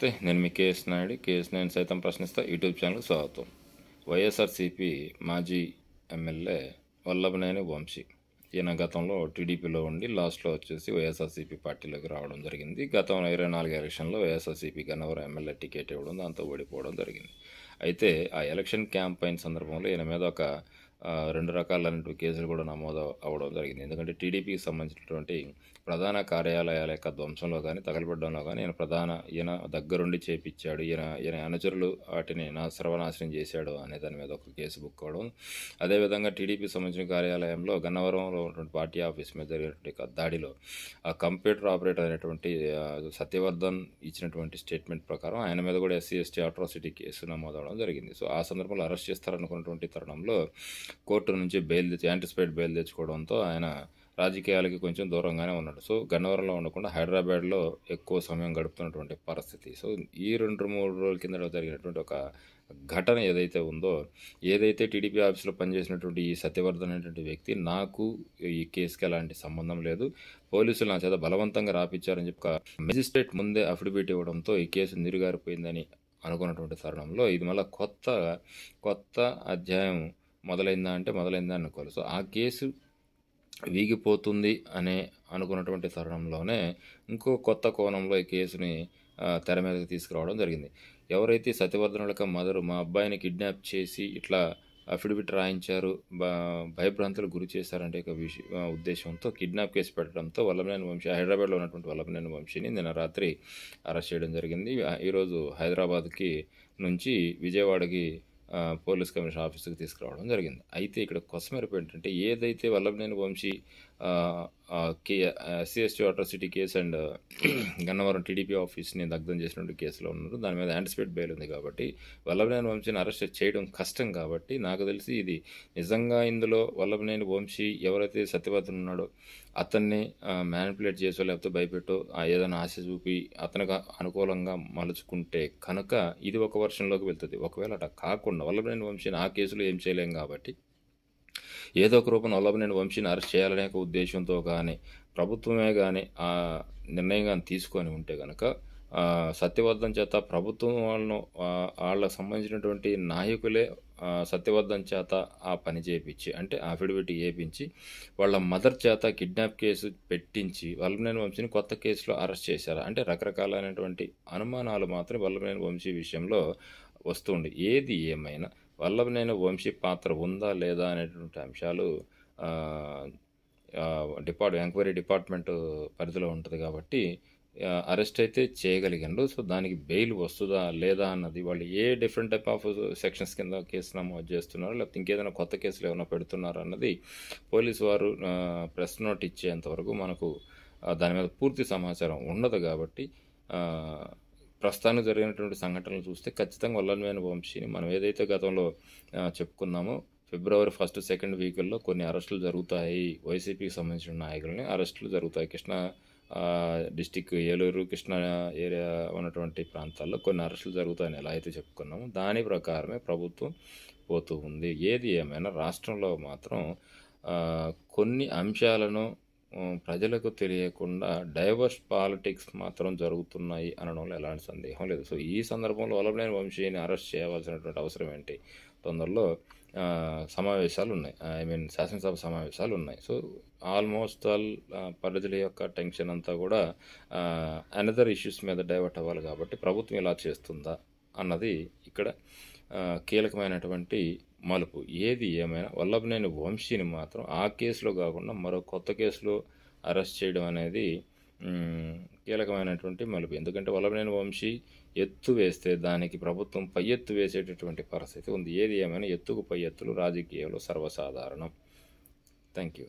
నేను మీ KS Naidu. KS నేను సైతం ప్రశ్నిస్తా యూట్యూబ్ ఛానల్ స్వాగతం. వైఎస్ఆర్సీపీ మాజీ ఎమ్మెల్యే వల్లభనేని వంశీ ఈయన గతంలో టీడీపీలో ఉండి లాస్ట్లో వచ్చేసి వైఎస్ఆర్సీపీ పార్టీలోకి రావడం జరిగింది. గతంలో 24 ఎలక్షన్లో వైఎస్ఆర్సీపీ గన్నవరం ఎమ్మెల్యే టికెట్ ఇవ్వడం, దాంతో ఓడిపోవడం జరిగింది. అయితే ఆ ఎలక్షన్ క్యాంపెయిన్ సందర్భంలో ఈయన మీద ఒక 2 రకాలైన కేసులు కూడా నమోదు అవ్వడం జరిగింది. ఎందుకంటే టీడీపీకి సంబంధించినటువంటి ప్రధాన కార్యాలయాల యొక్క ధ్వంసంలో కానీ తగలబెట్టడంలో కానీ ఈయన దగ్గరుండి చేపించాడు, ఈయన అనుచరులు వాటిని సర్వనాశనం చేశాడు అనే దాని మీద ఒక కేసు బుక్ అవ్వడం. అదేవిధంగా టీడీపీ సంబంధించిన కార్యాలయంలో గన్నవరంలో ఉన్నటువంటి పార్టీ ఆఫీస్ మీద జరిగినటువంటి దాడిలో ఆ కంప్యూటర్ ఆపరేటర్ అయినటువంటి సత్యవర్ధన్ ఇచ్చినటువంటి స్టేట్మెంట్ ప్రకారం ఆయన మీద కూడా SC/ST అట్రాసిటీ కేసు నమోదవడం జరిగింది. సో ఆ సందర్భంలో అరెస్ట్ చేస్తారనుకున్నటువంటి తరుణంలో కోర్టు నుంచి యాంటిసిపేట్ బెయిల్ తెచ్చుకోవడంతో ఆయన రాజకీయాలకి కొంచెం దూరంగానే ఉన్నాడు. సో గన్నవరంలో ఉండకుండా హైదరాబాద్లో ఎక్కువ సమయం గడుపుతున్నటువంటి పరిస్థితి. సో ఈ 2-3 రోజుల కింద జరిగినటువంటి ఒక ఘటన ఏదైతే టీడీపీ ఆఫీస్లో పనిచేసినటువంటి ఈ సత్యవర్ధన్ అనేటువంటి వ్యక్తి, నాకు ఈ కేసుకి ఎలాంటి సంబంధం లేదు, పోలీసులు నా చేత బలవంతంగా రాపిచ్చారని చెప్పి మెజిస్ట్రేట్ ముందే అఫిడవిట్ ఇవ్వడంతో ఈ కేసు నీరుగారిపోయిందని అనుకున్నటువంటి తరుణంలో ఇది మళ్ళీ కొత్త అధ్యాయం మొదలైందా అనుకోవాలి. సో ఆ కేసు వీగిపోతుంది అనుకున్నటువంటి తరుణంలోనే ఇంకో కొత్త కోణంలో ఈ కేసుని తెర మీదకి తీసుకురావడం జరిగింది. ఎవరైతే సత్యవర్ధనులక మదరు మా అబ్బాయిని కిడ్నాప్ చేసి ఇట్లా అఫిడవిట్ రాయించారు, భయభ్రాంతులకు గురి చేశారంటే ఉద్దేశంతో కిడ్నాప్ కేసు పెట్టడంతో వల్లభనేని వంశీ, హైదరాబాద్లో ఉన్నటువంటి వల్లభనేని వంశీని నిన్న రాత్రి అరెస్ట్ చేయడం జరిగింది. ఈరోజు హైదరాబాద్కి నుంచి విజయవాడకి పోలీస్ కమిషనర్ ఆఫీస్కి తీసుకురావడం జరిగింది. అయితే ఇక్కడ కొసమెరుపు ఏంటంటే, ఏదైతే Vallabhaneni Vamsi SC/ST atrocity case and Gannavaram TDP ఆఫీస్ని దగ్ధం చేసినటువంటి కేసులో ఉన్నారు, దాని మీద యాంటిసిపేట్ బెయిల్ ఉంది కాబట్టి వల్లభనేని వంశీని అరెస్ట్ చేయడం కష్టం. కాబట్టి నాకు తెలిసి ఇది నిజంగా ఇందులో వల్లభనేని వంశీ ఎవరైతే సత్యవర్ధన్ ఉన్నాడో అతన్ని మ్యానిపులేట్ చేసో లేకపోతే భయపెట్టో ఏదైనా ఆశ చూపి అతనికి అనుకూలంగా మలుచుకుంటే కనుక ఇది ఒక వర్షంలోకి వెళ్తుంది. ఒకవేళ అట్లా కాకుండా వల్లభనేని వంశీని ఆ కేసులో ఏం చేయలేం కాబట్టి ఏదో ఒక రూపంలో వల్లభనేని వంశీని అరెస్ట్ చేయాలనే ఒక ఉద్దేశంతో కానీ ప్రభుత్వమే కానీ ఆ నిర్ణయం కానీ తీసుకొని ఉంటే కనుక సత్యవర్ధన్ చేత ప్రభుత్వం వాళ్ళకు సంబంధించినటువంటి నాయకులే సత్యవర్ధన్ చేత ఆ పని చేయించి, అంటే అఫిడవిట్ వేయించి వాళ్ళ మదర్ చేత కిడ్నాప్ కేసు పెట్టించి వల్లభనేని వంశీని కొత్త కేసులో అరెస్ట్ చేశారు. అంటే రకరకాలైనటువంటి అనుమానాలు మాత్రం వల్లభనేని వంశీ విషయంలో వస్తుండే. ఏది ఏమైనా వల్లభనేని వంశీ పాత్ర ఉందా లేదా అనేటువంటి అంశాలు ఎంక్వైరీ డిపార్ట్మెంట్ పరిధిలో ఉంటుంది కాబట్టి అరెస్ట్ అయితే చేయగలిగారు. సో దానికి బెయిల్ వస్తుందా లేదా అన్నది వాళ్ళు డిఫరెంట్ టైప్ ఆఫ్ సెక్షన్స్ కింద కేసు నమోదు చేస్తున్నారు, లేకపోతే ఇంకేదైనా కొత్త కేసులు ఏమైనా పెడుతున్నారు అన్నది పోలీసు వారు ప్రెస్ నోట్ ఇచ్చేంతవరకు మనకు దాని మీద పూర్తి సమాచారం ఉండదు. కాబట్టి ప్రస్తుతానికి జరిగినటువంటి సంఘటనలు చూస్తే ఖచ్చితంగా వల్లభనేని వంశీని మనం ఏదైతే గతంలో చెప్పుకున్నామో ఫిబ్రవరి 1, 2 వీకుల్లో కొన్ని అరెస్టులు జరుగుతాయి, వైసీపీకి సంబంధించిన నాయకులని అరెస్టులు జరుగుతాయి. కృష్ణా డిస్టిక్, ఏలూరు, కృష్ణా ఏరియా ఉన్నటువంటి ప్రాంతాల్లో కొన్ని అరెస్టులు జరుగుతాయని ఎలా అయితే చెప్పుకున్నామో దాని ప్రకారమే ప్రభుత్వం పోతూ ఉంది. ఏది ఏమైనా రాష్ట్రంలో మాత్రం కొన్ని అంశాలను ప్రజలకు తెలియకుండా డైవర్స్ పాలిటిక్స్ మాత్రం జరుగుతున్నాయి అనడంలో ఎలాంటి సందేహం లేదు. సో ఈ సందర్భంలో వల్లభనేని వంశీని అరెస్ట్ చేయవలసినటువంటి అవసరం ఏంటి? తొందరలో సమావేశాలు ఉన్నాయి, శాసనసభ సమావేశాలు ఉన్నాయి. సో ఆల్మోస్ట్ ప్రజల యొక్క టెన్షన్ అంతా కూడా అనదర్ ఇష్యూస్ మీద డైవర్ట్ అవ్వాలి. కాబట్టి ప్రభుత్వం ఇలా చేస్తుందా అన్నది ఇక్కడ కీలకమైనటువంటి మలుపు. ఏది ఏమైనా వల్లభనేని వంశీని మాత్రం ఆ కేసులో కాకుండా మరో కొత్త కేసులో అరెస్ట్ చేయడం అనేది కీలకమైనటువంటి మలుపు. ఎందుకంటే వల్లభనేని వంశీ ఎత్తు వేస్తే దానికి ప్రభుత్వం పై ఎత్తు వేసేటటువంటి పరిస్థితి ఉంది. ఏది ఏమైనా ఎత్తుకు పై ఎత్తులు రాజకీయాలు సర్వసాధారణం. Thank you.